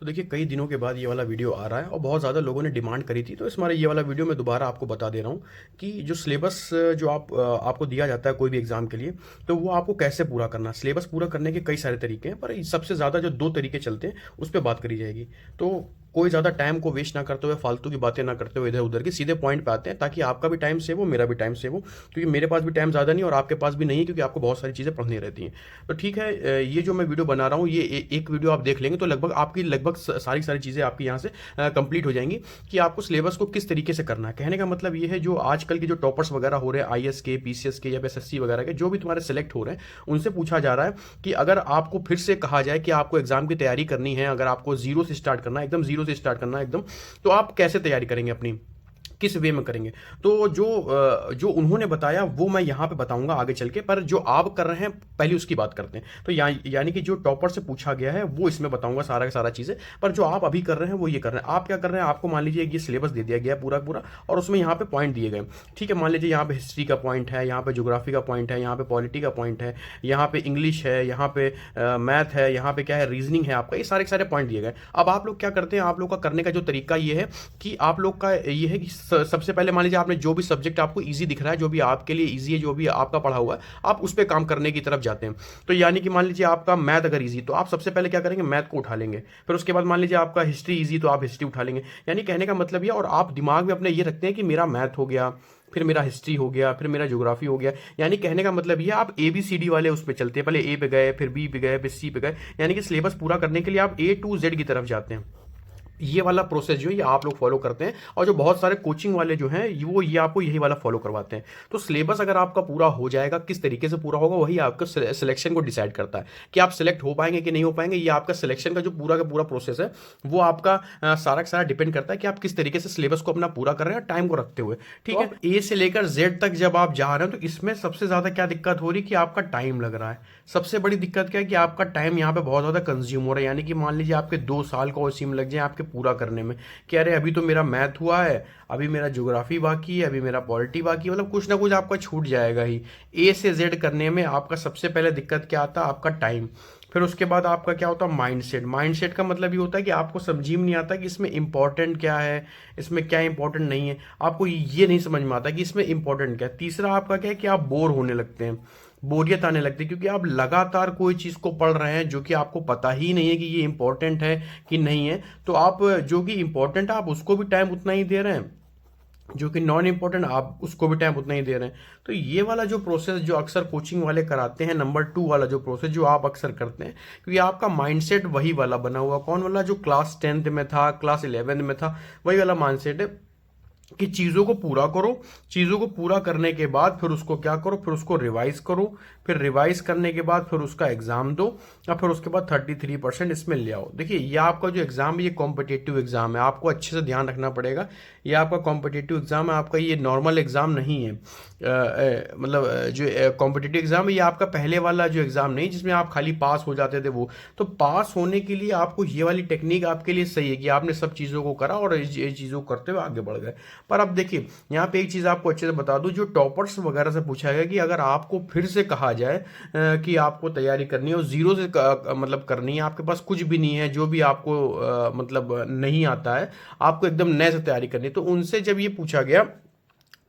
तो देखिए कई दिनों के बाद ये वाला वीडियो आ रहा है और बहुत ज़्यादा लोगों ने डिमांड करी थी, तो इस मारे ये वाला वीडियो मैं दोबारा आपको बता दे रहा हूँ कि जो सिलेबस जो आपको दिया जाता है कोई भी एग्ज़ाम के लिए, तो वो आपको कैसे पूरा करना है। सिलेबस पूरा करने के कई सारे तरीके हैं, पर सबसे ज़्यादा जो 2 तरीके चलते हैं उस पे बात करी जाएगी। तो कोई ज़्यादा टाइम को वेस्ट ना करते हुए, फालतू की बातें ना करते हुए इधर-उधर की सीधे पॉइंट पे आते हैं, ताकि आपका भी टाइम सेव हो, मेरा भी टाइम सेव हो। क्योंकि मेरे पास भी टाइम ज़्यादा नहीं और आपके पास भी नहीं है, क्योंकि आपको बहुत सारी चीज़ें पढ़नी रहती हैं। तो ठीक है, ये जो मैं वीडियो बना रहा हूँ, ये एक वीडियो आप देख लेंगे तो लगभग आपकी लगभग सारी सारी चीज़ें आपकी यहाँ से कंप्लीट हो जाएंगी कि आपको सिलेबस को किस तरीके से करना है। कहने का मतलब ये है, जो आजकल के जो टॉपर्स वगैरह हो रहे हैं आईएएस के, पीसीएस के या एसएससी वगैरह के, जो भी तुम्हारे सेलेक्ट हो रहे हैं, उनसे पूछा जा रहा है कि अगर आपको फिर से कहा जाए कि आपको एग्जाम की तैयारी करनी है, अगर आपको जीरो से स्टार्ट करना है, एकदम जीरो से स्टार्ट करना है एकदम, तो आप कैसे तैयारी करेंगे अपनी, किस वे में करेंगे। तो जो उन्होंने बताया वो मैं यहाँ पे बताऊंगा आगे चल के, पर जो आप कर रहे हैं पहले उसकी बात करते हैं। तो यानी कि जो टॉपर से पूछा गया है वो इसमें बताऊंगा सारा का सारा चीज़ें, पर जो आप अभी कर रहे हैं वो ये कर रहे हैं। आप क्या कर रहे हैं, आपको मान लीजिए ये सिलेबस दे दिया गया पूरा पूरा और उसमें यहाँ पे पॉइंट दिए गए। ठीक है, मान लीजिए यहाँ पे हिस्ट्री का पॉइंट है, यहाँ पे ज्योग्राफी का पॉइंट है, यहाँ पे पॉलिटी का पॉइंट है, यहाँ पे इंग्लिश है, यहाँ पे मैथ है, यहाँ पे क्या है, रीजनिंग है, आपका ये सारे के सारे पॉइंट दिए गए। अब आप लोग क्या करते हैं, आप लोग का करने का जो तरीका ये है कि आप लोग का ये है कि सबसे पहले मान लीजिए आपने जो भी सब्जेक्ट आपको इजी दिख रहा है, जो भी आपके लिए इजी है, जो भी आपका पढ़ा हुआ है, आप उस पर काम करने की तरफ जाते हैं। तो यानी कि मान लीजिए आपका मैथ अगर इजी, तो आप सबसे पहले क्या करेंगे, मैथ को उठा लेंगे। फिर उसके बाद मान लीजिए आपका हिस्ट्री इजी, तो आप हिस्ट्री उठा लेंगे। यानी कहने का मतलब ये, और आप दिमाग में अपने ये रखते हैं कि मेरा मैथ हो गया, फिर मेरा हिस्ट्री हो गया, फिर मेरा ज्योग्राफी हो गया। यानी कहने का मतलब ये, आप ए बी सी डी वाले उस पर चलते हैं, पहले ए पे गए, फिर बी पे गए, फिर सी पे गए। यानी कि सिलेबस पूरा करने के लिए आप ए टू जेड की तरफ जाते हैं। ये वाला प्रोसेस जो है ये आप लोग फॉलो करते हैं, और जो बहुत सारे कोचिंग वाले जो हैं वो ये आपको यही वाला फॉलो करवाते हैं। तो सिलेबस अगर आपका पूरा हो जाएगा, किस तरीके से पूरा होगा, वही आपका सिलेक्शन को डिसाइड करता है कि आप सिलेक्ट हो पाएंगे कि नहीं हो पाएंगे। ये आपका सिलेक्शन का पूरा प्रोसेस है, वो आपका सारा का सारा डिपेंड करता है कि आप किस तरीके से सिलेबस को अपना पूरा कर रहे हैं टाइम को रखते हुए। ठीक है, ए से लेकर जेड तक जब आप जा रहे हैं, तो इसमें सबसे ज्यादा क्या दिक्कत हो रही है कि आपका टाइम लग रहा है। सबसे बड़ी दिक्कत क्या है कि आपका टाइम यहाँ पे बहुत ज्यादा कंज्यूम हो रहा है। यानी कि मान लीजिए आपके 2 साल का और सिम लग जाए आपके पूरा करने में, कि अरे अभी तो मेरा मैथ हुआ है, अभी मेरा ज्योग्राफी बाकी है, अभी मेरा पॉलिटी बाकी है, मतलब कुछ ना कुछ आपका छूट जाएगा ही। ए से जेड करने में आपका सबसे पहले दिक्कत क्या आता है, आपका टाइम। फिर उसके बाद आपका क्या होता है, माइंडसेट। माइंडसेट का मतलब ये होता है कि आपको समझ में नहीं आता कि इसमें इंपॉर्टेंट क्या है, इसमें क्या इंपॉर्टेंट नहीं है। आपको ये नहीं समझ में आता कि इसमें इंपॉर्टेंट क्या है। तीसरा आपका क्या है कि आप बोर होने लगते हैं, बोरियत आने लगती है, क्योंकि आप लगातार कोई चीज़ को पढ़ रहे हैं जो कि आपको पता ही नहीं है कि ये इंपॉर्टेंट है कि नहीं है। तो आप जो कि इंपॉर्टेंट है आप उसको भी टाइम उतना ही दे रहे हैं, जो कि नॉन इंपॉर्टेंट आप उसको भी टाइम उतना ही दे रहे हैं। तो ये वाला जो प्रोसेस जो अक्सर कोचिंग वाले कराते हैं, नंबर 2 वाला जो प्रोसेस जो आप अक्सर करते हैं, क्योंकि आपका माइंडसेट वही वाला बना हुआ, कौन वाला, जो क्लास 10th में था, क्लास 11th में था, वही वाला माइंडसेट है कि चीज़ों को पूरा करो, चीज़ों को पूरा करने के बाद फिर उसको क्या करो, फिर उसको रिवाइज करो, फिर रिवाइज करने के बाद फिर उसका एग्जाम दो, और फिर उसके बाद 33% इसमें ले आओ। देखिए ये आपका जो एग्जाम है ये कॉम्पिटेटिव एग्जाम है, आपको अच्छे से ध्यान रखना पड़ेगा। ये आपका कॉम्पिटेटिव एग्जाम है, आपका ये नॉर्मल एग्जाम नहीं है। मतलब जो कॉम्पिटेटिव एग्जाम है ये आपका पहले वाला जो एग्जाम नहीं जिसमें आप खाली पास हो जाते थे वो। तो पास होने के लिए आपको ये वाली टेक्निक आपके लिए सही है कि आपने सब चीज़ों को करा और ये चीज़ों को करते हुए आगे बढ़ गए। पर अब देखिए यहाँ पे एक चीज़ आपको अच्छे से बता दूं, जो टॉपर्स वगैरह से पूछा गया कि अगर आपको फिर से कहा जाए कि आपको तैयारी करनी है और जीरो से मतलब करनी है, आपके पास कुछ भी नहीं है, जो भी आपको मतलब नहीं आता है, आपको एकदम नए से तैयारी करनी है, तो उनसे जब ये पूछा गया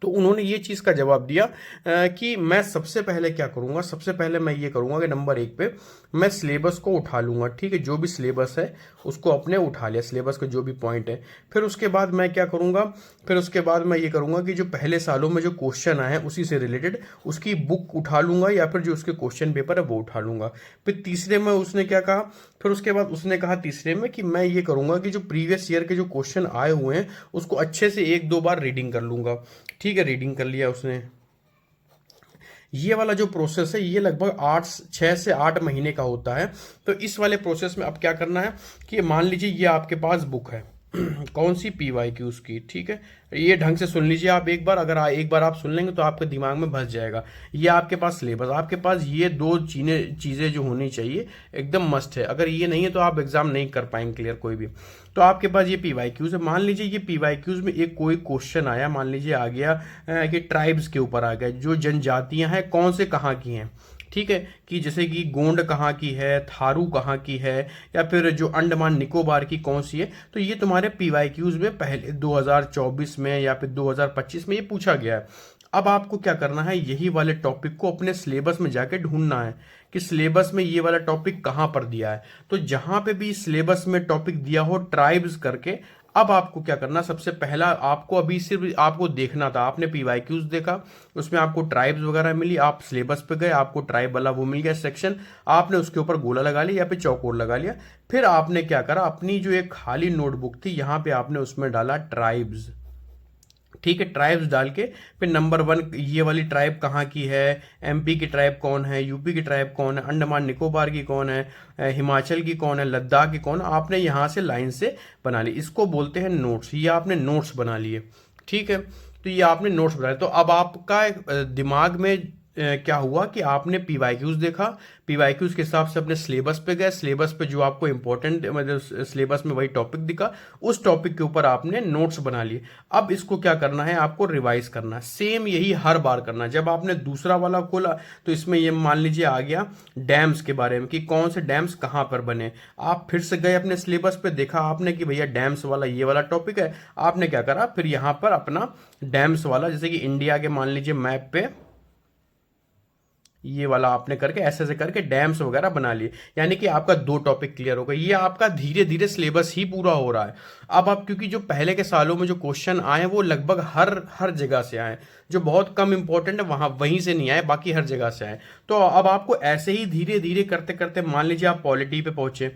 तो उन्होंने ये चीज़ का जवाब दिया कि मैं सबसे पहले क्या करूँगा, सबसे पहले मैं ये करूँगा कि नंबर 1 पे मैं सिलेबस को उठा लूँगा। ठीक है, जो भी सिलेबस है उसको अपने उठा लिया, सिलेबस के जो भी पॉइंट है। फिर उसके बाद मैं क्या करूँगा, फिर उसके बाद मैं ये करूँगा कि जो पहले सालों में जो क्वेश्चन आए हैं उसी से रिलेटेड उसकी बुक उठा लूँगा, या फिर जो उसके क्वेश्चन पेपर है वो उठा लूँगा। फिर तीसरे में उसने क्या कहा, फिर उसके बाद उसने कहा तीसरे में कि मैं ये करूँगा कि जो प्रीवियस ईयर के जो क्वेश्चन आए हुए हैं उसको अच्छे से 1-2 बार रीडिंग कर लूँगा। ठीक है, रीडिंग कर लिया उसने। ये वाला जो प्रोसेस है ये लगभग 6 से 8 महीने का होता है। तो इस वाले प्रोसेस में अब क्या करना है कि मान लीजिए ये आपके पास बुक है कौन सी, PYQs की। ठीक है, ये ढंग से सुन लीजिए आप एक बार, अगर एक बार आप सुन लेंगे तो आपके दिमाग में बस जाएगा। ये आपके पास सिलेबस, आपके पास ये 2 चीज़ें जो होनी चाहिए एकदम मस्ट है। अगर ये नहीं है तो आप एग्जाम नहीं कर पाएंगे क्लियर कोई भी। तो आपके पास ये PYQs है। मान लीजिए ये PYQs में एक कोई क्वेश्चन आया, मान लीजिए आ गया कि ट्राइब्स के ऊपर आ गया, जो जनजातियां हैं कौन से कहाँ की हैं। ठीक है, कि जैसे कि गोंड कहाँ की है, थारू कहाँ की है, या फिर जो अंडमान निकोबार की कौन सी है। तो ये तुम्हारे पीवाईक्यूज में पहले 2024 में या फिर 2025 में ये पूछा गया है। अब आपको क्या करना है, यही वाले टॉपिक को अपने सिलेबस में जाके ढूंढना है कि सिलेबस में ये वाला टॉपिक कहाँ पर दिया है। तो जहां पे भी सिलेबस में टॉपिक दिया हो ट्राइब्स करके, अब आपको क्या करना, सबसे पहला आपको अभी सिर्फ आपको देखना था, आपने पीवाईक्यूज देखा, उसमें आपको ट्राइब्स वगैरह मिली, आप सिलेबस पे गए, आपको ट्राइब वाला वो मिल गया सेक्शन, आपने उसके ऊपर गोला लगा लिया या फिर चौकोर लगा लिया। फिर आपने क्या करा, अपनी जो एक खाली नोटबुक थी यहाँ पे आपने उसमें डाला ट्राइब्स। ठीक है, ट्राइब्स डाल के फिर नंबर 1 ये वाली ट्राइब कहाँ की है, एमपी की ट्राइब कौन है, यूपी की ट्राइब कौन है, अंडमान निकोबार की कौन है, हिमाचल की कौन है, लद्दाख की कौन है, आपने यहाँ से लाइन से बना ली। इसको बोलते हैं नोट्स। ये आपने नोट्स बना लिए। ठीक है, तो ये आपने नोट्स बनाए। तो अब आपका दिमाग में क्या हुआ कि आपने पीवाईक्यूज देखा, पीवाईक्यूज के हिसाब से अपने सिलेबस पे गए, सिलेबस पे जो आपको इंपॉर्टेंट मतलब सिलेबस में वही टॉपिक दिखा, उस टॉपिक के ऊपर आपने नोट्स बना लिए। अब इसको क्या करना है, आपको रिवाइज करना है। सेम यही हर बार करना है। जब आपने दूसरा वाला खोला तो इसमें ये मान लीजिए आ गया डैम्स के बारे में कि कौन से डैम्स कहाँ पर बने। आप फिर से गए अपने सिलेबस पे, देखा आपने कि भैया डैम्स वाला ये वाला टॉपिक है, आपने क्या करा, फिर यहाँ पर अपना डैम्स वाला, जैसे कि इंडिया के मान लीजिए मैप पे ये वाला आपने करके ऐसे ऐसे करके डैम्स वगैरह बना लिए। यानी कि आपका 2 टॉपिक क्लियर हो गए। ये आपका धीरे धीरे सिलेबस ही पूरा हो रहा है। अब आप, क्योंकि जो पहले के सालों में जो क्वेश्चन आए वो लगभग हर हर जगह से आए, जो बहुत कम इंपॉर्टेंट है वहां वहीं से नहीं आए, बाकी हर जगह से आए। तो अब आपको ऐसे ही धीरे धीरे करते करते, मान लीजिए आप पॉलिटी पे पहुंचे,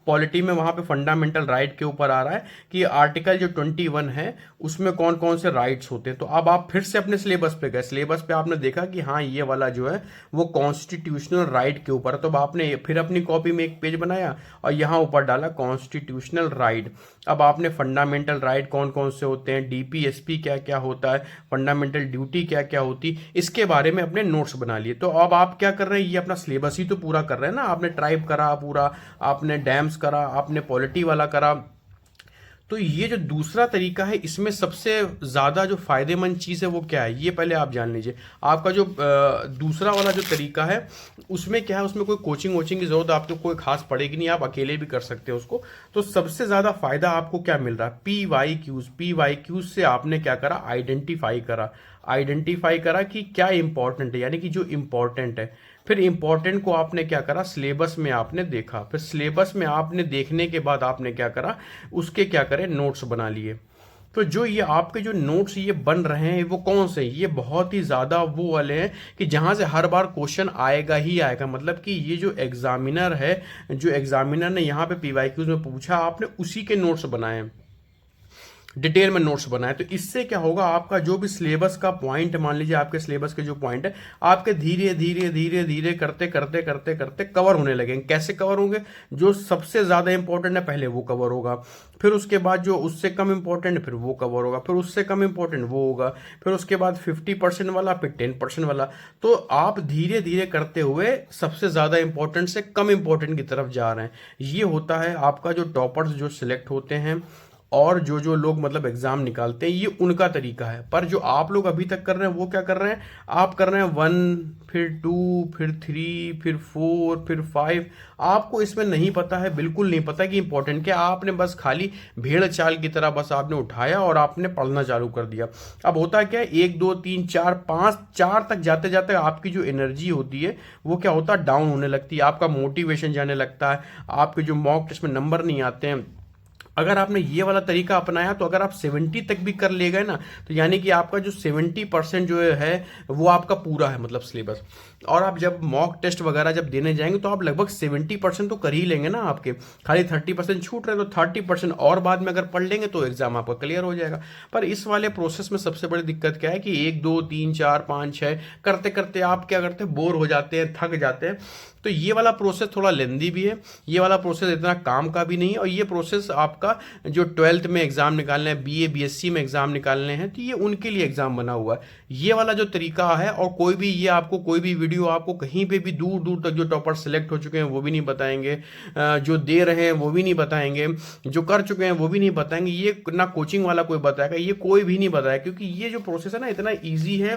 पॉलिटी में वहां पे फंडामेंटल राइट के ऊपर आ रहा है कि आर्टिकल जो 21 है उसमें कौन कौन से राइट्स होते हैं। तो अब आप फिर से अपने सिलेबस पे गए, सिलेबस पे आपने देखा कि हाँ ये वाला जो है वो कॉन्स्टिट्यूशनल राइट के ऊपर है। तो आपने फिर अपनी कॉपी में एक पेज बनाया और यहाँ ऊपर डाला कॉन्स्टिट्यूशनल राइट। अब आपने फंडामेंटल राइट कौन कौन से होते हैं, डीपीएसपी क्या क्या होता है, फंडामेंटल ड्यूटी क्या क्या होती, इसके बारे में अपने नोट्स बना लिए। तो अब आप क्या कर रहे हैं, ये अपना सिलेबस ही तो पूरा कर रहे हैं ना। आपने ट्राइब करा पूरा, आपने डैम्स करा, आपने पॉलिटी वाला करा। तो ये जो दूसरा तरीका है, इसमें सबसे ज़्यादा जो फायदेमंद चीज़ है वो क्या है, ये पहले आप जान लीजिए। आपका जो दूसरा वाला जो तरीका है उसमें क्या है, उसमें कोई कोचिंग वोचिंग की ज़रूरत आपको कोई खास पड़ेगी नहीं, आप अकेले भी कर सकते हो उसको। तो सबसे ज़्यादा फायदा आपको क्या मिल रहा है, पी वाई क्यूज से आपने क्या करा, आइडेंटिफाई करा कि क्या इंपॉर्टेंट है, यानी कि जो इंपॉर्टेंट है। फिर इंपॉर्टेंट को आपने क्या करा, सिलेबस में आपने देखा, फिर सिलेबस में आपने देखने के बाद आपने क्या करा, उसके क्या करे, नोट्स बना लिए। तो जो ये आपके जो नोट्स ये बन रहे हैं वो कौन से, ये बहुत ही ज़्यादा वो वाले हैं कि जहाँ से हर बार क्वेश्चन आएगा ही आएगा। मतलब कि ये जो एग्जामिनर है, जो एग्जामिनर ने यहाँ पे पीवाईक्यूज में पूछा, आपने उसी के नोट्स बनाए हैं, डिटेल में नोट्स बनाए। तो इससे क्या होगा, आपका जो भी सिलेबस का पॉइंट, मान लीजिए आपके सिलेबस के जो पॉइंट है आपके धीरे धीरे धीरे धीरे करते करते करते करते कवर होने लगेंगे। कैसे कवर होंगे, जो सबसे ज़्यादा इंपॉर्टेंट है पहले वो कवर होगा, फिर उसके बाद जो उससे कम इंपॉर्टेंट फिर वो कवर होगा, फिर उससे कम इंपॉर्टेंट वो होगा, फिर उसके बाद 50% वाला, फिर 10% वाला। तो आप धीरे धीरे करते हुए सबसे ज़्यादा इंपॉर्टेंट से कम इंपॉर्टेंट की तरफ जा रहे हैं। ये होता है आपका जो टॉपर्स जो सिलेक्ट होते हैं और जो जो लोग मतलब एग्जाम निकालते हैं, ये उनका तरीका है। पर जो आप लोग अभी तक कर रहे हैं वो क्या कर रहे हैं, आप कर रहे हैं 1 फिर 2 फिर 3 फिर 4 फिर 5। आपको इसमें नहीं पता है, बिल्कुल नहीं पता कि इंपॉर्टेंट क्या। आपने बस खाली भेड़ चाल की तरह बस आपने उठाया और आपने पढ़ना चालू कर दिया। अब होता क्या है, 1 2 3 4 5 4 तक जाते जाते आपकी जो एनर्जी होती है वो क्या होता है, डाउन होने लगती है, आपका मोटिवेशन जाने लगता है, आपके जो मॉक टेस्ट में नंबर नहीं आते हैं। अगर आपने ये वाला तरीका अपनाया तो अगर आप 70 तक भी कर ले गए ना, तो यानी कि आपका जो 70% जो है वो आपका पूरा है, मतलब सिलेबस। और आप जब मॉक टेस्ट वगैरह जब देने जाएंगे तो आप लगभग 70% तो कर ही लेंगे ना। आपके खाली 30% छूट रहे, तो 30% और बाद में अगर पढ़ लेंगे तो एग्जाम आपका क्लियर हो जाएगा। पर इस वाले प्रोसेस में सबसे बड़ी दिक्कत क्या है कि 1 2 3 4 5 6 करते करते आप क्या करते हैं, बोर हो जाते हैं, थक जाते हैं। तो ये वाला प्रोसेस थोड़ा लेंदी भी है, ये वाला प्रोसेस इतना काम का भी नहीं है। और ये प्रोसेस आपका जो 12th में एग्जाम निकालने हैं, बीए बीएससी में एग्जाम निकालने हैं, तो ये उनके लिए एग्जाम बना हुआ है। ये वाला जो तरीका है, और कोई भी ये आपको कोई भी वीडियो आपको कहीं पे भी दूर दूर तक जो टॉपर सेलेक्ट हो चुके हैं वो भी नहीं बताएंगे, जो दे रहे हैं वो भी नहीं बताएंगे, जो कर चुके हैं वो भी नहीं बताएंगे। ये ना कोचिंग वाला कोई बताएगा, ये कोई भी नहीं बताएगा, क्योंकि ये जो प्रोसेस है ना इतना ईजी है।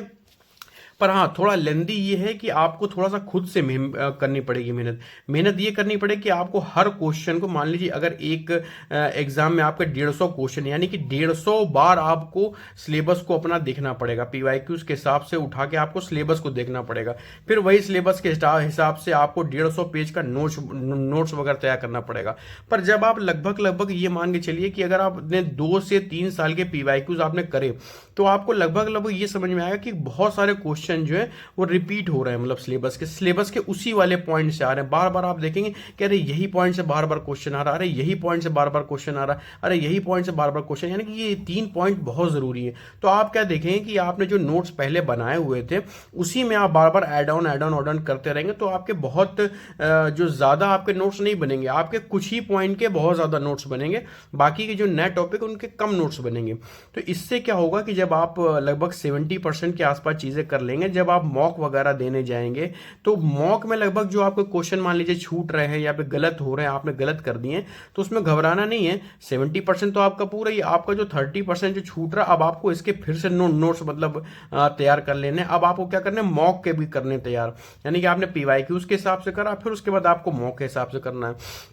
पर हाँ, थोड़ा लेंदी ये है कि आपको थोड़ा सा खुद से करनी पड़ेगी मेहनत। मेहनत ये करनी पड़ेगी कि आपको हर क्वेश्चन को, मान लीजिए अगर एक एग्जाम में आपके 150 क्वेश्चन, यानी कि 150 बार आपको सिलेबस को अपना देखना पड़ेगा। पीवाईक्यूज के हिसाब से उठा के आपको सिलेबस को देखना पड़ेगा, फिर वही सिलेबस के हिसाब से आपको 150 पेज का नोट्स वगैरह तैयार करना पड़ेगा। पर जब आप लगभग ये मान के चलिए कि अगर आपने 2 से 3 साल के पीवाईक्यूज आपने करे, तो आपको लगभग ये समझ में आएगा कि बहुत सारे क्वेश्चन जो है वो रिपीट हो रहे हैं, मतलब सिलेबस के उसी वाले पॉइंट से आ रहे हैं। बार बार आप देखेंगे कि अरे यही पॉइंट से बार बार क्वेश्चन आ रहा है, अरे यही पॉइंट से बार बार क्वेश्चन आ रहा है, अरे यही पॉइंट से बार बार क्वेश्चन, यानी कि ये 3 पॉइंट बहुत जरूरी है। तो आप क्या देखेंगे कि आपने जो नोट्स पहले बनाए हुए थे उसी में आप बार बार ऐड ऑन करते रहेंगे, तो आपके बहुत जो ज्यादा आपके नोट्स नहीं बनेंगे, आपके कुछ ही पॉइंट के बहुत ज्यादा नोट्स बनेंगे, बाकी के जो नए टॉपिक उनके कम नोट्स बनेंगे। तो इससे क्या होगा कि जब आप लगभग 70% के आसपास चीजें कर लेंगे, जब आप मॉक वगैरह देने जाएंगे, तो मॉक में लगभग जो आपको क्वेश्चन मान लीजिए छूट रहे हैं या फिर गलत हो रहे हैं, आपने गलत कर दिए, तो उसमें घबराना नहीं है। 70% तो आपका पूरा ही, आपका जो 30% जो छूट रहा, अब आपको इसके फिर से नोट्स मतलब तैयार कर लेने। अब आपको क्या करना है, मॉक के भी करने तैयार, यानी कि आपने पीवाईक्यूज के हिसाब से करा, फिर उसके बाद आपको मॉक के हिसाब से करना है।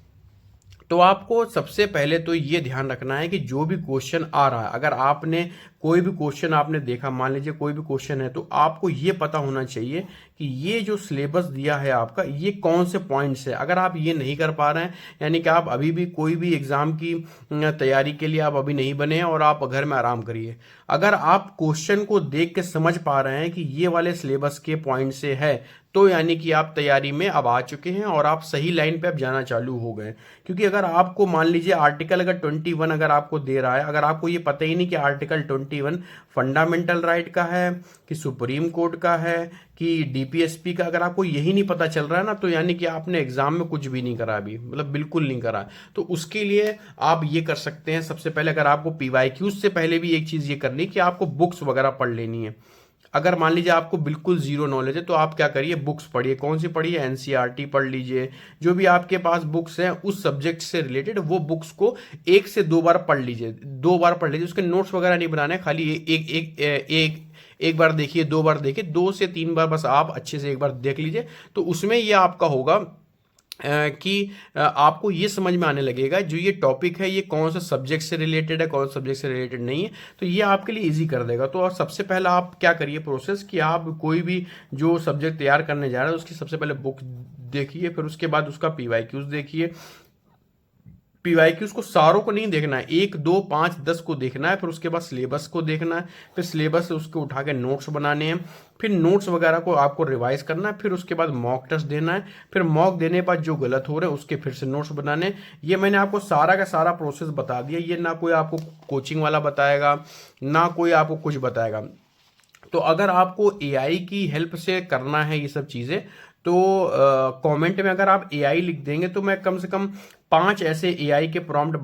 तो आपको सबसे पहले तो ये ध्यान रखना है कि जो भी क्वेश्चन आ रहा है, अगर आपने कोई भी क्वेश्चन आपने देखा, मान लीजिए कोई भी क्वेश्चन है, तो आपको ये पता होना चाहिए कि ये जो सिलेबस दिया है आपका, ये कौन से पॉइंट्स है। अगर आप ये नहीं कर पा रहे हैं, यानी कि आप अभी भी कोई भी एग्जाम की तैयारी के लिए आप अभी नहीं बने हैं और आप घर में आराम करिए। अगर आप क्वेश्चन को देख के समझ पा रहे हैं कि ये वाले सिलेबस के पॉइंट से है, तो यानी कि आप तैयारी में अब आ चुके हैं और आप सही लाइन पे अब जाना चालू हो गए। क्योंकि अगर आपको मान लीजिए आर्टिकल अगर 21 अगर आपको दे रहा है, अगर आपको ये पता ही नहीं कि आर्टिकल 21 फंडामेंटल राइट का है कि सुप्रीम कोर्ट का है कि डीपीएसपी का, अगर आपको यही नहीं पता चल रहा है ना, तो यानी कि आपने एग्जाम में कुछ भी नहीं करा अभी, मतलब बिल्कुल नहीं करा। तो उसके लिए आप ये कर सकते हैं, सबसे पहले अगर आपको पीवाईक्यूज से पहले भी एक चीज ये करनी कि आपको बुक्स वगैरह पढ़ लेनी है। अगर मान लीजिए आपको बिल्कुल जीरो नॉलेज है, तो आप क्या करिए, बुक्स पढ़िए। कौन सी पढ़िए, एनसीईआरटी पढ़ लीजिए। जो भी आपके पास बुक्स हैं उस सब्जेक्ट से रिलेटेड, वो बुक्स को 1 से 2 बार पढ़ लीजिए। 2 बार पढ़ लीजिए, उसके नोट्स वगैरह नहीं बनाने, खाली एक बार देखिए, 2 बार देखिए, 2 से 3 बार बस आप अच्छे से एक बार देख लीजिए। तो उसमें यह आपका होगा कि आपको ये समझ में आने लगेगा जो ये टॉपिक है ये कौन सा सब्जेक्ट से रिलेटेड है, कौन सा सब्जेक्ट से रिलेटेड नहीं है। तो ये आपके लिए इजी कर देगा। तो सबसे पहला आप क्या करिए प्रोसेस, कि आप कोई भी जो सब्जेक्ट तैयार करने जा रहे हैं उसकी सबसे पहले बुक देखिए, फिर उसके बाद उसका पीवाईक्यूज देखिए। पीवाईक्यूज को सारों को नहीं देखना है, 1, 2, 5, 10 को देखना है, फिर उसके बाद सिलेबस को देखना है, फिर सिलेबस से उसको उठा के नोट्स बनाने हैं, फिर नोट्स वगैरह को आपको रिवाइज करना है, फिर उसके बाद मॉक टेस्ट देना है, फिर मॉक देने के बाद जो गलत हो रहे हैं उसके फिर से नोट्स बनाने हैं। ये मैंने आपको सारा का सारा प्रोसेस बता दिया, ये ना कोई आपको कोचिंग वाला बताएगा, ना कोई आपको कुछ बताएगा। तो अगर आपको एआई की हेल्प से करना है ये सब चीज़ें, तो कमेंट में अगर आप एआई लिख देंगे तो मैं कम से कम 5 ऐसे एआई के प्रॉम्प्ट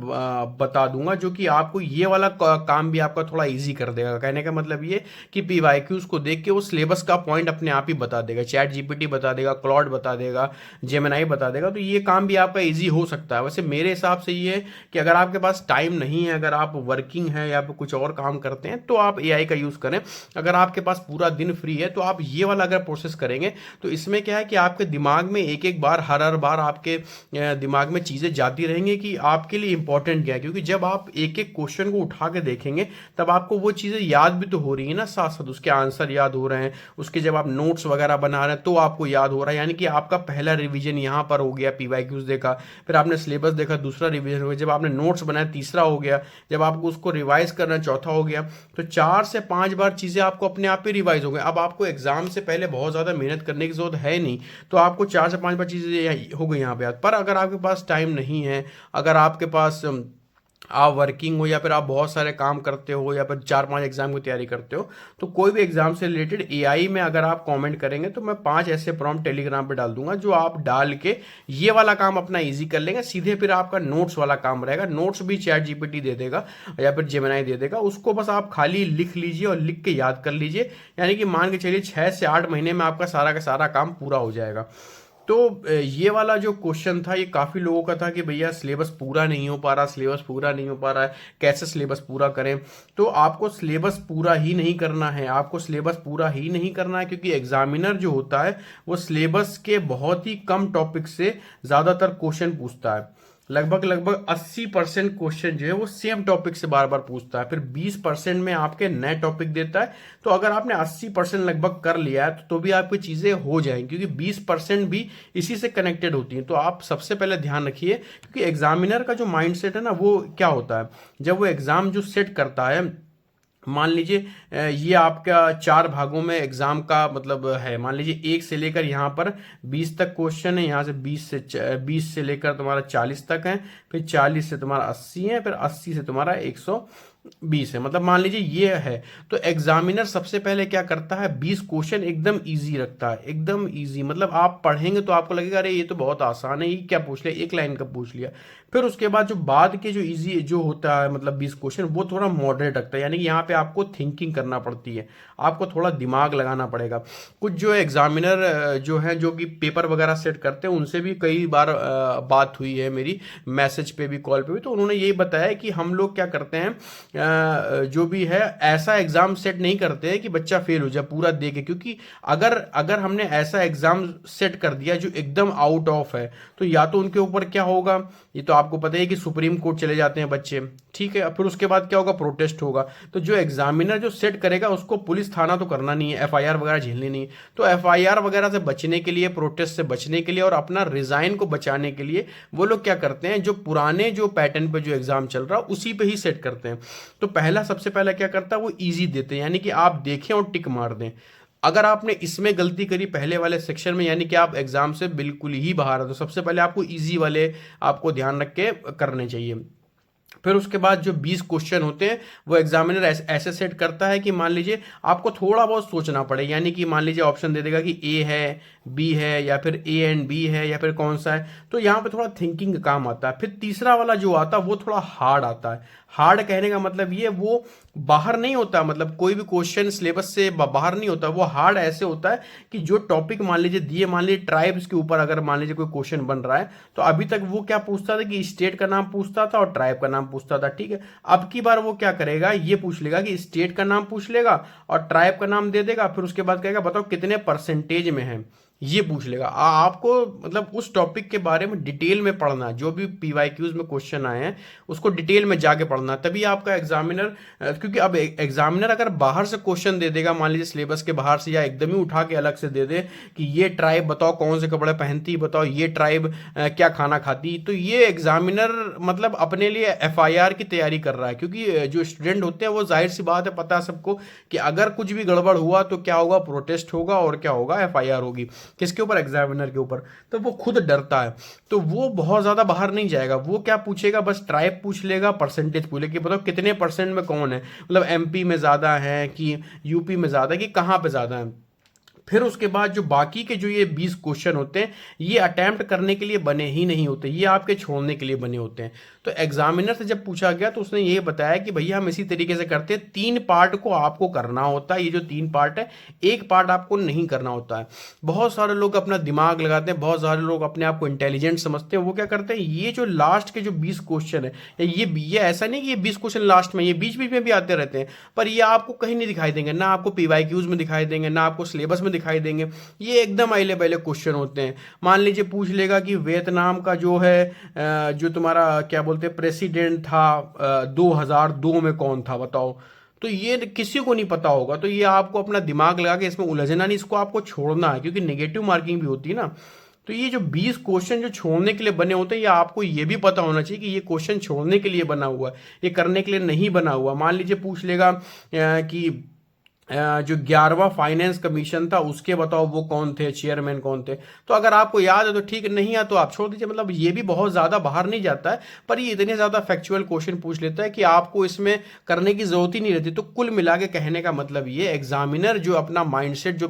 बता दूंगा जो कि आपको ये वाला काम भी आपका थोड़ा इजी कर देगा। कहने का मतलब ये कि पीवाईक्यूज को देख के वो सिलेबस का पॉइंट अपने आप ही बता देगा, चैट जीपीटी बता देगा, क्लॉड बता देगा, जेमिनाई बता देगा। तो ये काम भी आपका इजी हो सकता है। वैसे मेरे हिसाब से ये है कि अगर आपके पास टाइम नहीं है, अगर आप वर्किंग है या कुछ और काम करते हैं, तो आप एआई का यूज़ करें। अगर आपके पास पूरा दिन फ्री है तो आप ये वाला अगर प्रोसेस करेंगे तो इसमें क्या है कि आपके दिमाग में एक एक बार हर बार आपके दिमाग में चीज़ें जाती रहेंगे कि आपके लिए इंपॉर्टेंट क्या है। क्योंकि जब आप एक एक क्वेश्चन को उठा के देखेंगे तब आपको वो चीज़ें याद भी तो हो रही है ना, साथ साथ उसके आंसर याद हो रहे हैं, उसके जब आप नोट्स वगैरह बना रहे हैं तो आपको याद हो रहा है। यानी कि आपका पहला रिवीजन यहाँ पर हो गया, पीवाईक्यूज देखा, फिर आपने सिलेबस देखा, दूसरा रिवीजन हो गया, जब आपने नोट्स बनाया तीसरा हो गया, जब आपको उसको रिवाइज करना चौथा हो गया। तो 4 से 5 बार चीज़ें आपको अपने आप ही रिवाइज हो गई। अब आपको एग्जाम से पहले बहुत ज़्यादा मेहनत करने की जरूरत है नहीं, तो आपको 4 से 5 बार चीज़ें हो गई यहाँ पे। पर अगर आपके पास टाइम नहीं है, अगर आपके पास आप वर्किंग हो या फिर आप बहुत सारे काम करते हो या फिर 4-5 एग्जाम की तैयारी करते हो, तो कोई भी एग्जाम से रिलेटेड एआई में अगर आप कमेंट करेंगे तो मैं 5 ऐसे प्रॉम्प्ट टेलीग्राम पे डाल दूंगा जो आप डाल के ये वाला काम अपना इजी कर लेंगे। सीधे फिर आपका नोट्स वाला काम रहेगा। नोट्स भी चैट जीपीटी दे देगा या फिर जेमिनाई दे देगा, उसको बस आप खाली लिख लीजिए और लिख के याद कर लीजिए। यानी कि मान के चलिए 6 से 8 महीने में आपका सारा का सारा काम पूरा हो जाएगा। तो ये वाला जो क्वेश्चन था ये काफ़ी लोगों का था कि भैया सिलेबस पूरा नहीं हो पा रहा, सिलेबस पूरा नहीं हो पा रहा है, कैसे सिलेबस पूरा करें। तो आपको सिलेबस पूरा ही नहीं करना है, आपको सिलेबस पूरा ही नहीं करना है, क्योंकि एग्जामिनर जो होता है वो सिलेबस के बहुत ही कम टॉपिक से ज़्यादातर क्वेश्चन पूछता है। लगभग लगभग 80% क्वेश्चन जो है वो सेम टॉपिक से बार बार पूछता है, फिर 20% में आपके नए टॉपिक देता है। तो अगर आपने 80% लगभग कर लिया है तो भी आपकी चीज़ें हो जाएंगी, क्योंकि 20% भी इसी से कनेक्टेड होती हैं। तो आप सबसे पहले ध्यान रखिए, क्योंकि एग्जामिनर का जो माइंडसेट है ना वो क्या होता है, जब वो एग्जाम जो सेट करता है, मान लीजिए ये आपका 4 भागों में एग्जाम का मतलब है, मान लीजिए 1 से लेकर यहाँ पर 20 तक क्वेश्चन है, यहाँ से 20 से लेकर तुम्हारा 40 तक है, फिर 40 से तुम्हारा 80 है, फिर 80 से तुम्हारा 120 है, मतलब मान लीजिए ये है। तो एग्जामिनर सबसे पहले क्या करता है, 20 क्वेश्चन एकदम इजी रखता है, एकदम इजी, मतलब आप पढ़ेंगे तो आपको लगेगा अरे ये तो बहुत आसान है, ये क्या पूछ लिया, एक लाइन का पूछ लिया। फिर उसके बाद जो बाद के जो इजी जो होता है मतलब 20 क्वेश्चन, वो थोड़ा मॉडरेट रखता है, यानी कि यहाँ पे आपको थिंकिंग करना पड़ती है, आपको थोड़ा दिमाग लगाना पड़ेगा। कुछ जो एग्जामिनर जो है जो कि पेपर वगैरह सेट करते हैं, उनसे भी कई बार बात हुई है मेरी, मैसेज पे भी कॉल पे भी, तो उन्होंने यही बताया कि हम लोग क्या करते हैं, जो भी है ऐसा एग्जाम सेट नहीं करते हैं कि बच्चा फेल हो जाए पूरा दे के, क्योंकि अगर अगर हमने ऐसा एग्जाम सेट कर दिया जो एकदम आउट ऑफ है, तो या तो उनके ऊपर क्या होगा, ये तो आपको पता है कि सुप्रीम कोर्ट चले जाते हैं बच्चे, ठीक है, फिर उसके बाद क्या होगा, प्रोटेस्ट होगा। तो जो एग्जामिनर जो सेट करेगा उसको पुलिस थाना तो करना नहीं है, एफआईआर वगैरह झेलनी नहीं है। तो एफआईआर वगैरह से बचने के लिए, प्रोटेस्ट से बचने के लिए और अपना रिजाइन को बचाने के लिए वो लोग क्या करते हैं, जो पुराने जो पैटर्न पे जो एग्जाम चल रहा है उसी पे ही सेट करते हैं। तो पहला सबसे पहला क्या करता है, वो ईजी देते हैं, यानी कि आप देखें और टिक मार दें। अगर आपने इसमें गलती करी पहले वाले सेक्शन में, यानी कि आप एग्जाम से बिल्कुल ही बाहर है, तो सबसे पहले आपको इजी वाले आपको ध्यान रख के करने चाहिए। फिर उसके बाद जो 20 क्वेश्चन होते हैं वो एग्जामिनर ऐसे सेट करता है कि मान लीजिए आपको थोड़ा बहुत सोचना पड़े, यानी कि मान लीजिए ऑप्शन दे देगा कि ए है, बी है, या फिर ए एंड बी है, या फिर कौन सा है। तो यहाँ पे थोड़ा थिंकिंग का काम आता है। फिर तीसरा वाला जो आता है वो थोड़ा हार्ड आता है। हार्ड कहने का मतलब ये वो बाहर नहीं होता, मतलब कोई भी क्वेश्चन सिलेबस से बाहर नहीं होता। वो हार्ड ऐसे होता है कि जो टॉपिक मान लीजिए दिए, मान लीजिए ट्राइब्स के ऊपर अगर मान लीजिए कोई क्वेश्चन बन रहा है, तो अभी तक वो क्या पूछता था कि स्टेट का नाम पूछता था और ट्राइब का नाम पूछता था, ठीक है। अब की बार वो क्या करेगा, ये पूछ लेगा कि स्टेट का नाम पूछ लेगा और ट्राइब का नाम दे देगा, फिर उसके बाद कहेगा बताओ कितने परसेंटेज में है, ये पूछ लेगा। आपको मतलब उस टॉपिक के बारे में डिटेल में पढ़ना, जो भी पीवाईक्यूज में क्वेश्चन आए हैं उसको डिटेल में जाके पढ़ना, तभी आपका एग्जामिनर, क्योंकि अब एग्जामिनर अगर बाहर से क्वेश्चन दे देगा, मान लीजिए सिलेबस के बाहर से, या एकदम ही उठा के अलग से दे दे कि ये ट्राइब बताओ कौन से कपड़े पहनती, बताओ ये ट्राइब क्या खाना खाती, तो ये एग्जामिनर मतलब अपने लिए एफआईआर की तैयारी कर रहा है। क्योंकि जो स्टूडेंट होते हैं वो जाहिर सी बात है, पता है सबको कि अगर कुछ भी गड़बड़ हुआ तो क्या होगा, प्रोटेस्ट होगा और क्या होगा, एफआईआर होगी। किसके ऊपर, एग्जामिनर के ऊपर। तो वो खुद डरता है, तो वो बहुत ज्यादा बाहर नहीं जाएगा। वो क्या पूछेगा, बस ट्राइब पूछ लेगा, परसेंटेज पूछ लेगा कि बताओ कितने परसेंट में कौन है, मतलब एमपी में ज्यादा है कि यूपी में ज्यादा है कि कहां पे ज्यादा है। फिर उसके बाद जो बाकी के जो ये 20 क्वेश्चन होते हैं, ये अटेम्प्ट करने के लिए बने ही नहीं होते, ये आपके छोड़ने के लिए बने होते हैं। तो एग्जामिनर से जब पूछा गया तो उसने ये बताया कि भैया हम इसी तरीके से करते हैं, 3 पार्ट को आपको करना होता है। ये जो 3 पार्ट है, एक पार्ट आपको नहीं करना होता है। बहुत सारे लोग अपना दिमाग लगाते हैं, बहुत सारे लोग अपने आप को इंटेलिजेंट समझते हैं, वो क्या करते हैं, ये जो लास्ट के जो 20 क्वेश्चन है, ये ऐसा नहीं कि ये 20 क्वेश्चन लास्ट में, ये बीच बीच में भी आते रहते हैं, पर ये आपको कहीं नहीं दिखाई देंगे, ना आपको पीवाईक्यूज में दिखाई देंगे, ना आपको सिलेबस में दिखाई देंगे। ये एकदम अहले पहले क्वेश्चन होते हैं। मान लीजिए पूछ लेगा कि वियतनाम का जो है जो तुम्हारा क्या बोलते हैं प्रेसिडेंट था 2002 में कौन था बताओ, तो ये किसी को नहीं पता होगा। तो ये आपको अपना दिमाग लगा के इसमें उलझना नहीं, इसको आपको छोड़ना है, क्योंकि नेगेटिव मार्किंग भी होती है ना। तो ये जो 20 क्वेश्चन जो छोड़ने के लिए बने होते हैं, ये आपको ये भी पता होना चाहिए कि ये क्वेश्चन छोड़ने के लिए बना हुआ है, ये करने के लिए नहीं बना हुआ। मान लीजिए पूछ लेगा कि जो 11वां फाइनेंस कमीशन था उसके बताओ वो कौन थे, चेयरमैन कौन थे। तो अगर आपको याद है तो ठीक है, नहीं है तो आप छोड़ दीजिए। मतलब ये भी बहुत ज्यादा बाहर नहीं जाता है, पर ये इतने ज्यादा फैक्चुअल क्वेश्चन पूछ लेता है कि आपको इसमें करने की जरूरत ही नहीं रहती। तो कुल मिला के कहने का मतलब ये, एग्जामिनर जो अपना माइंडसेट जो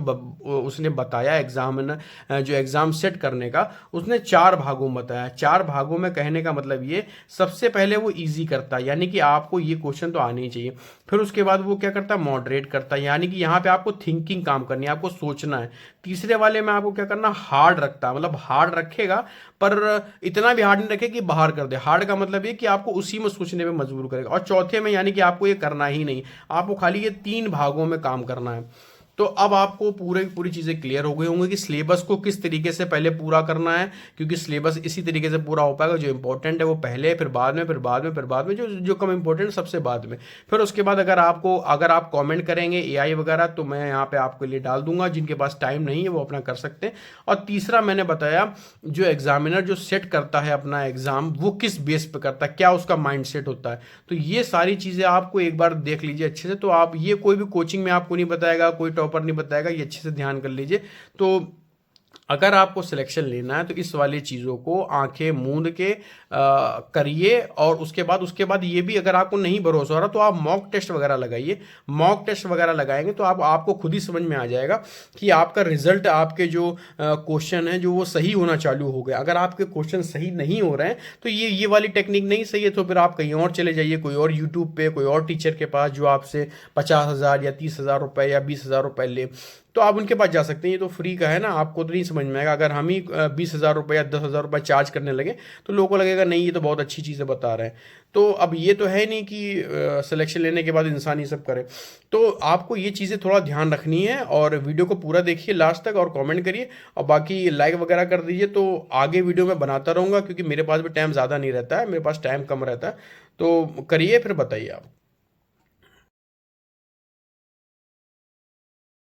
उसने बताया, एग्जामिनर जो एग्जाम सेट करने का, उसने 4 भागों में बताया। 4 भागों में कहने का मतलब ये, सबसे पहले वो ईजी करता है, यानी कि आपको ये क्वेश्चन तो आने ही चाहिए। फिर उसके बाद वो क्या करता है, मॉडरेट करता है, यानी कि यहाँ पे आपको थिंकिंग काम करनी है, आपको सोचना है। तीसरे वाले में आपको क्या करना, हार्ड रखता है, मतलब हार्ड रखेगा पर इतना भी हार्ड नहीं रखे कि बाहर कर दे। हार्ड का मतलब ये कि आपको उसी में सोचने पे मजबूर करेगा। और चौथे में यानी कि आपको ये करना ही नहीं, आपको खाली ये 3 भागों में काम करना है। तो अब आपको पूरी चीज़ें क्लियर हो गई होंगी कि सिलेबस को किस तरीके से पहले पूरा करना है, क्योंकि सिलेबस इसी तरीके से पूरा हो पाएगा। जो इंपॉर्टेंट है वो पहले, फिर बाद में, फिर बाद में, फिर बाद में, जो जो कम इंपॉर्टेंट सबसे बाद में। फिर उसके बाद अगर आप कमेंट करेंगे एआई वगैरह तो मैं यहाँ पे आपके लिए डाल दूंगा, जिनके पास टाइम नहीं है वो अपना कर सकते हैं। और तीसरा मैंने बताया, जो एग्जामिनर जो सेट करता है अपना एग्जाम, वो किस बेस पे करता है, क्या उसका माइंड सेट होता है। तो ये सारी चीज़ें आपको एक बार देख लीजिए अच्छे से। तो आप ये कोई भी कोचिंग में आपको नहीं बताएगा, कोई टॉपर नहीं बताएगा, ये अच्छे से ध्यान कर लीजिए। तो अगर आपको सिलेक्शन लेना है तो इस वाली चीज़ों को आंखें मूंद के करिए। और उसके बाद ये भी, अगर आपको नहीं भरोसा हो रहा तो आप मॉक टेस्ट वगैरह लगाइए। मॉक टेस्ट वगैरह लगाएंगे तो आपको खुद ही समझ में आ जाएगा कि आपका रिजल्ट, आपके जो क्वेश्चन है जो वो सही होना चालू हो गया। अगर आपके क्वेश्चन सही नहीं हो रहे हैं तो ये वाली टेक्निक नहीं सही है, तो फिर आप कहीं और चले जाइए, कोई और यूट्यूब पे कोई और टीचर के पास जो आपसे 50,000 या 30,000 रुपये या 20,000 रुपये ले, तो आप उनके पास जा सकते हैं। ये तो फ्री का है ना, आपको तो नहीं समझ में आएगा। अगर हम ही 20,000 रुपये या 10,000 रुपये चार्ज करने लगे तो लोगों को लगेगा नहीं ये तो बहुत अच्छी चीज़ें बता रहे हैं। तो अब ये तो है नहीं कि सिलेक्शन लेने के बाद इंसान ये सब करे। तो आपको ये चीज़ें थोड़ा ध्यान रखनी है। और वीडियो को पूरा देखिए लास्ट तक और कमेंट करिए, और बाकी लाइक वगैरह कर दीजिए। तो आगे वीडियो मैं बनाता रहूँगा, क्योंकि मेरे पास भी टाइम ज़्यादा नहीं रहता है, मेरे पास टाइम कम रहता है। तो करिए, फिर बताइए आप।